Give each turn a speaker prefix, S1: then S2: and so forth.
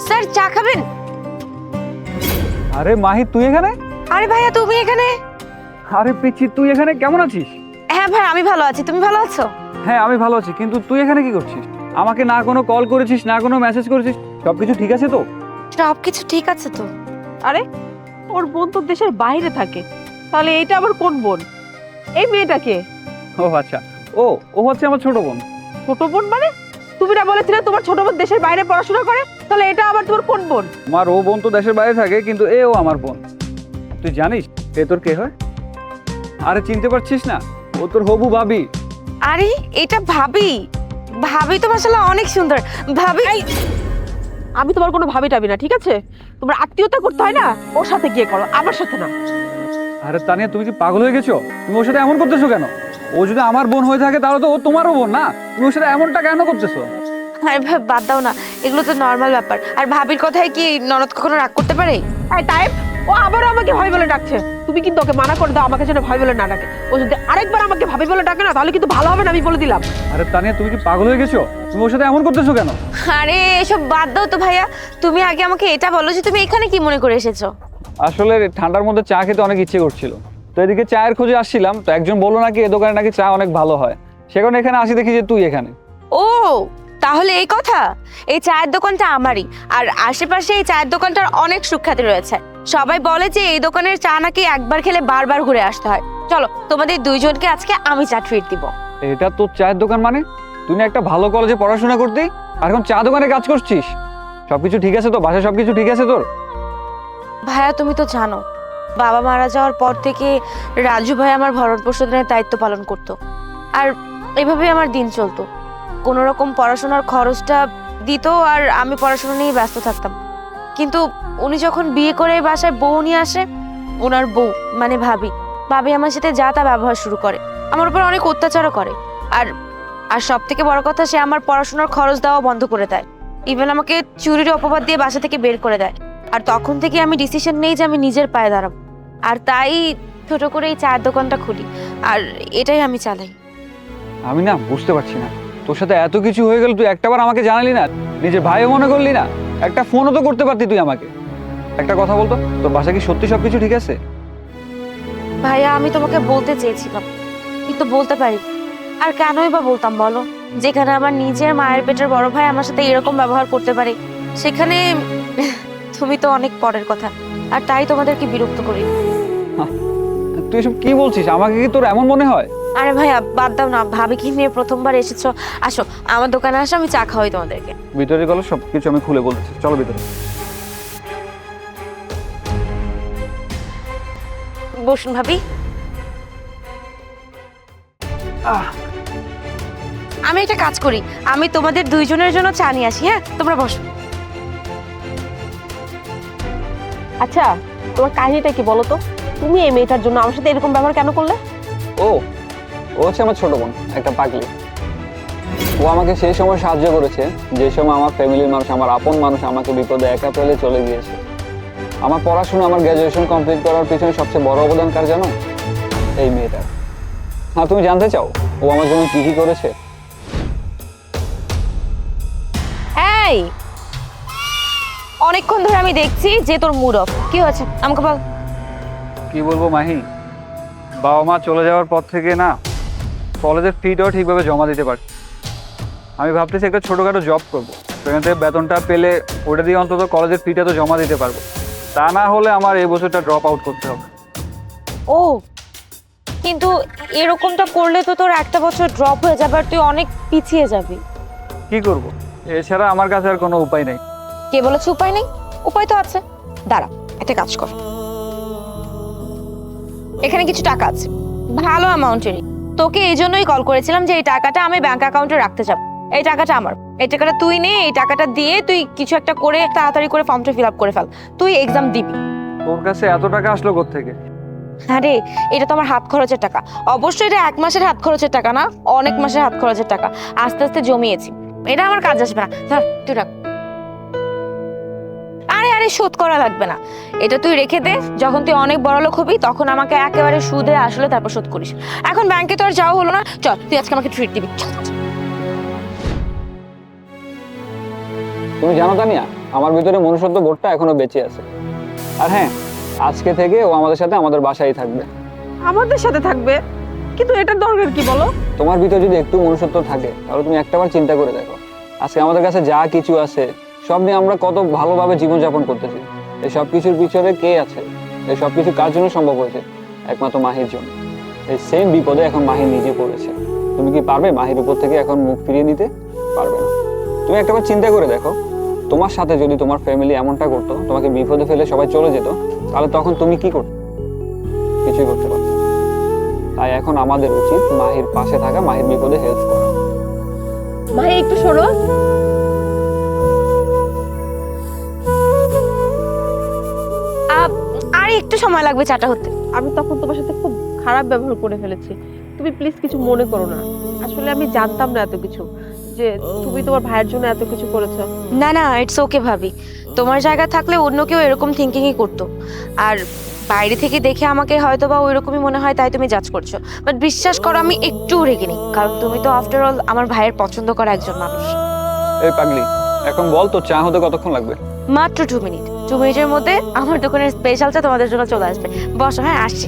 S1: Sir চা খাবেন?
S2: আরে মাহি তুই এখানে?
S1: আরে ভাইয়া তুমি এখানে?
S2: আরে পিচ্ছি তুই এখানে কেমন আছিস?
S1: হ্যাঁ ভাই আমি ভালো আছি, তুমি ভালো আছো?
S2: হ্যাঁ আমি ভালো আছি, কিন্তু তুই এখানে কি করছিস? আমাকে না কোনো কল করেছিস, না কোনো মেসেজ করেছিস। সবকিছু ঠিক আছে তো?
S1: সবকিছু ঠিক আছে তো?
S3: আরে ওর বোন তো দেশের বাইরে থাকে, তাহলে এইটা আবার কোন বোন? এই মেয়েটাকে
S2: ও আচ্ছা, ও ও হচ্ছে আমার ছোট বোন।
S3: ছোট বোন মানে? তুমি না বলেছিলে তোমার ছোট বোন দেশের বাইরে পড়াশোনা করে, তাহলে এটা আবার তোমার কোন বোন?
S2: আমার ও বোন তো দেশের বাইরে থাকে, কিন্তু এও আমার বোন। তুই জানিস এ তোর কে হয়? আরে চিনতে পারছিস না? ও তোর হবু ভাবি।
S1: আরে এটা ভাবি। ভাবি তো মাশাআল্লাহ অনেক সুন্দর। ভাবি
S3: আমি তোমার কোনো ভাবি টাবি না, ঠিক আছে? তোমার আত্মীয়তা করতে হয় না, ওর সাথে গিয়ে করো, আমার সাথে না।
S2: আরে তানিয়া তুমি কি পাগল হয়ে গেছো? তুমি ওর সাথে এমন করতেছো কেন? ও যদি আমার বোন হয়ে থাকে তাহলে তো ও তোমারও বোন না। তুমি ওর সাথে এমনটা কেন করতেছো?
S1: আরে বাদ দাও না, এগুলো তো নর্মাল ব্যাপার। আর ভাবির কথায় কি ননদ কখনো রাগ করতে পারে?
S3: এই টাইপ, ও আবারও আমাকে ভাই বলে ডাকছে। তুমি কিন্তু ওকে মানা করে দাও আমাকে যেন ভাই বলে না ডাকে। ও যদি আরেকবার আমাকে ভাবি বলে ডাকে না, তাহলে কিন্তু ভালো হবে না, আমি বলে দিলাম।
S2: আরে তানিয়া তুমি কি পাগল হয়ে গেছো? তুমি ওর সাথে এমন করতেছো কেন?
S1: আরে এসব বাদ দাও তো ভাইয়া। তুমি আগে আমাকে এটা বলো যে তুমি এখানে কি মনে করে এসেছো?
S2: আসলে ঠান্ডার মধ্যে চা খেতে অনেক ইচ্ছে করছিল, তো এদিকে চায়ের খোঁজে আসছিলাম, তো একজন বললো নাকি এই দোকানে নাকি চা অনেক ভালো হয়। সে কারণে এখানে আসি, দেখি যে তুই এখানে।
S1: ও তাহলে এই কথা। এই চায়ের দোকানটা আমারই, আর আশেপাশে এই চায়ের দোকানটার অনেক সুখ্যাতি রয়েছে। সবাই বলে যে এই দোকানের চা নাকি একবার খেলে বারবার ঘুরে আসতে হয়। চলো তোমাদের দুইজনকে আজকে আমি চা ট্রিট দিব।
S2: এটা তোর চায়ের দোকান মানে? তুই না একটা ভালো কলেজে পড়াশোনা করতি, আর এখন চা দোকানে কাজ করছিস? সবকিছু ঠিক আছে তো? বাসায় সবকিছু ঠিক আছে তোর?
S1: ভাইয়া তুমি তো জানো, বাবা মারা যাওয়ার পর থেকে রাজু ভাই আমার ভরণ পোষণের দায়িত্ব পালন করতো। আর এভাবেই আমার দিন চলতো। কোনো রকম পড়াশোনার খরচটা দিত, আর আমি পড়াশোনা নিয়ে ব্যস্ত থাকতাম। কিন্তু উনি যখন বিয়ে করে বাসায় বউ নিয়ে আসে, ওনার বউ মানে ভাবি, ভাবি আমার সাথে যা তা ব্যবহার শুরু করে, আমার উপর অনেক অত্যাচারও করে। আর আর সব থেকে বড় কথা, সে আমার পড়াশোনার খরচ দেওয়া বন্ধ করে দেয়। ইভেন আমাকে চুরির অপবাদ দিয়ে বাসা থেকে বের করে দেয়। আর তখন থেকে আমি ডিসিশন নেই যে আমি নিজের পায়ে দাঁড়াবো। আর তাই ছোট করে এই চায়ের দোকানটা খুলি, আর এটাই আমি চালাই।
S2: আমি না বুঝতে পারছি না, তোর সাথে এত কিছু হয়ে গেল, তুই একটাবার আমাকে জানালি না? নিজের ভাইও মনে করলি না? একটা ফোনও তো করতে পারতি তুই আমাকে। একটা কথা বলতো, তোর বাসা কি সত্যি সবকিছু ঠিক আছে?
S1: ভাইয়া আমি তোমাকে বলতে চেয়েছিলাম, কিন্তু বলতে পারি। আর কেনই বা বলতাম বলো? যেখানে আমার নিজের মায়ের পেটের বড় ভাই আমার সাথে এরকম ব্যবহার করতে পারে, সেখানে তুমি তো অনেক পরের কথা। আর তাই তোমাদেরকে বিরক্ত করি।
S2: তুই এসব কি বলছিস? আমাকে কি তোর এমন মনে হয়?
S1: আরে ভাইয়া বাদ দাও না, ভাবিকে নিয়ে প্রথমবার এসেছো, আসো আমার দোকানে আসো, আমি চা খাওয়াই তোমাদেরকে।
S2: ভিতরে গেলো সবকিছু আমি খুলে বলতেছি, চলো ভিতরে।
S1: বসুন ভাবি। আমি একটা কাজ করি, আমি তোমাদের দুইজনের জন্য চা নিয়ে আসি। হ্যাঁ তোমরা বসো।
S3: আচ্ছা তোমার কাহিনীটা কি বলো তো? তুমি এই মেয়েটার জন্য আমার সাথে এরকম ব্যবহার কেন করলে?
S2: ও ও হচ্ছে আমার ছোট বোন, একটা পাগলি। ও আমাকে সেই সময় সাহায্য করেছে যে সময় আমার ফ্যামিলির মানুষ, আমার আপন মানুষ আমাকে বিপদে একা ফেলে চলে গিয়েছে। আমার পড়াশোনা, আমার গ্র্যাজুয়েশন কমপ্লিট করার পিছনে সবচেয়ে বড় অবদান কার জানো? এই মেয়েটার। হ্যাঁ তুমি জানতে চাও ও আমার জন্য কি কি করেছে?
S1: এই অনেকক্ষণ ধরে আমি দেখছি যে তোর মুড অফ, কি হয়েছে আমাকে বল।
S2: কি বলবো মাহি, বাবা মা চলে যাওয়ার পর থেকে না কলেজের ফিটাও ঠিকভাবে জমা দিতে পারছি। আমি ভাবতেছি একটা ছোটোখাটো জব করবো, সেখান থেকে বেতনটা পেলে ওটা দিয়ে অন্তত কলেজের ফিটা তো জমা দিতে পারবো। তা না হলে আমার এই বছরটা ড্রপ আউট করতে হবে।
S1: ও কিন্তু এরকমটা করলে তো তোর একটা বছর ড্রপ হয়ে যাবে, আর তুই অনেক পিছিয়ে যাবি।
S2: কি করব? এছাড়া আমার কাছে আর কোনো উপায় নেই।
S1: কে বলেছে উপায় নেই? উপায় তো আছে। দাঁড়া, একটা কাজ কর। এখানে কিছু টাকা আছে, ভালো অ্যামাউন্টেরই। তোকে এই জন্যই কল করেছিলাম যে এই টাকাটা আমি ব্যাংক অ্যাকাউন্টে রাখতে যাব। এই টাকাটা আমার, এই টাকাটা তুই নে। এই টাকাটা দিয়ে তুই কিছু একটা করে তাড়াতাড়ি করে ফর্মটা ফিল আপ করে ফেল, তুই এক্সাম দিবি।
S2: তোর কাছে এত টাকা আসলো কোত্থেকে?
S1: আরে এটা তো আমার হাত খরচের টাকা। অবশ্যই এটা এক মাসের হাত খরচের টাকা না, অনেক মাসের হাত খরচের টাকা। আস্তে আস্তে জমিয়েছি, এটা আমার কাজ আসবে না। ধর তুই রাখ। আরে আরে শোধ করা লাগবে না, এটা তুই রেখে দে। যখন তুই অনেক বড় লোক হবি তখন আমাকে একেবারে সুদে আসলে তারপর শোধ করিস। এখন ব্যাংকে তো আর যাওয়া হলো না, চল তুই আজকে আমাকে ট্রিট দিবি। চল, চল।
S2: তুমি জানো তানিয়া, আমার ভিতরে মনুষ্যত্ব বোধটা এখনো বেঁচে আছে। আর হ্যাঁ, আজকে থেকে ও আমাদের সাথে আমাদের বাসায় থাকবে।
S3: আমাদের সাথে থাকবে? কিন্তু এটার দরকার কি বলো?
S2: তোমার ভিতরে যদি একটু মনুষ্যত্ব থাকে তাহলে তুমি একটাবার চিন্তা করে দেখো, আজকে আমাদের কাছে যা কিছু আছে সব নিয়ে আমরা কত ভালোভাবে জীবনযাপন করতেছি। এই সব কিছুর পিছনে কে আছে? এই সব কিছু কার জন্য সম্ভব হয়েছে? একমাত্র মাহির জন্য। এই সেম বিপদে এখন মাহি নিজে পড়েছে। তুমি কি পারবে মাহির উপর থেকে এখন মুখ ফিরিয়ে নিতে? পারবে না। তুমি একটাবার চিন্তা করে দেখো, তোমার সাথে যদি তোমার ফ্যামিলি এমনটা করতো, তোমাকে বিপদে ফেলে সবাই চলে যেত, তাহলে তখন তুমি কি করতে? কিছুই করতে পারতো না। তাই এখন আমাদের উচিত মাহির পাশে থাকা, মাহির বিপদে হেল্প করা।
S3: ভাই একটু সরো।
S1: আর একটু সময় লাগবে চাটা হতে।
S3: আমি তখন তোমার সাথে খুব খারাপ ব্যবহার করে ফেলেছি, তুমি প্লিজ কিছু মনে করো না। আসলে আমি জানতাম না এত কিছু, যে তুমি তোমার ভাইয়ের জন্য এত কিছু করেছো।
S1: না না, ইটস ওকে ভাবি। তোমার জায়গা থাকলে অন্য কেউ এরকম থিঙ্কিংই করতো। আর বাইরে থেকে দেখে আমাকে হয়তো বা ওই রকমই মনে হয়, তাই তুমি জাজ করছো। বাট বিশ্বাস করো, আমি একটুও রেগে নেই, কারণ তুমি তো আফটার অল আমার ভাইয়ের পছন্দ করা একজন মানুষ।
S2: এই পাগলি, এখন বল তো চা হতে কতক্ষণ লাগবে?
S1: মাত্র 2 মিনিট। 2 মিনিটের মধ্যে আমার দোকানের স্পেশাল চা তোমাদের জন্য চলে আসবে। বসো, হ্যাঁ আসছি।